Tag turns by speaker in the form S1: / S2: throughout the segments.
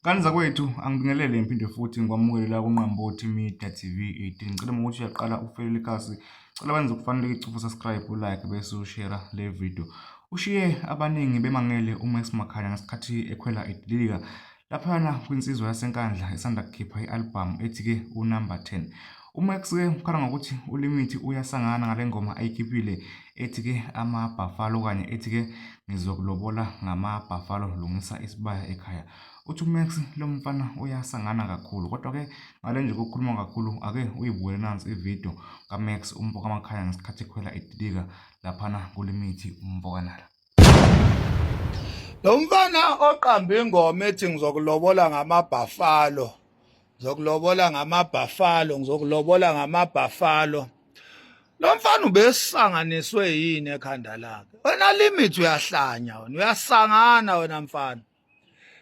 S1: Kanza kwethu angibingelele ngiphinde futhi ngikwamukele la kuNqambothi Media TV 18. Ngicela ukuthi uyaqala ufelele ikasi. Cela wenze ukufanele icufa subscribe, like bese ushare le video. Ushiye abaningi bemangele uMax Makhanya ngesikhathi ekhwela idilika laphana kwinsizwa yasenkandla esanda kukhipha i-album ethi ke uNumber 10. uMax ke ukhala ngokuthi uLimit uyasangana ngale ngoma ayikhiphile ethi ke ama-Buffalo kanye ethi ke ngizokulobola ngama-Buffalo lungisa isibaya ekhaya. Uthi uMax lo mfana uyasangana kakhulu, kodwa ke ngale nje kokukhuluma kakhulu ake uyibuke nansi ivideo kaMax umboka Makhanya ngesikhathi ekhwela idilika laphana kuLimit umbokanala.
S2: Lo mfana oqambe ingoma ethi ngizokulobola ngama-Buffalo, ngizokulobola ngama-Buffalo, ngizokulobola ngama-Buffalo. Lo mfana ubesisanganiswe yini ekhanda lakhe? Wena Limit uyahlanya wena, uyasangana wena mfana.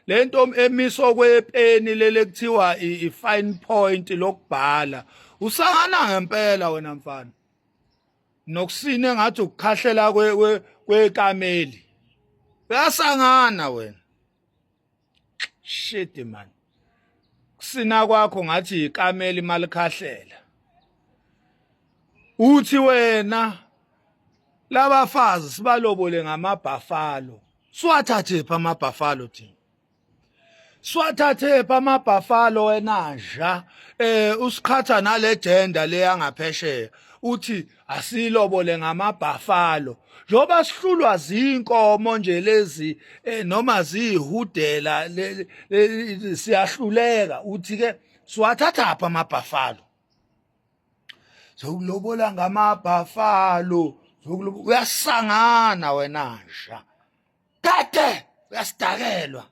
S2: Lento emiso kwepeni lele kuthiwa i-fine point lokubhala. Usangana ngempela wena mfana. Nokusine engathi ukukhahlela kwekameli. Uyasangana wena. Shit man. Kusina kwakho ngathi ikameli malikhahlela. Uthi wena labafazi sibalobole ngama-Buffalo. Siwathathe pha ama-Buffalo thina. Siwathathe pha ama-Buffalo wena nja. Usikhatha nale gender le yangaphesheya. Uthi asilobole ngama-Buffalo. Njoba sihlulwa zinkomo nje lezi noma zihudela siyahluleka. Uthi ke siwathatha pha ama-Buffalo. Zokulobola ngama-Buffalo. Uyasangana wena nja. Kade uyasidakelwa.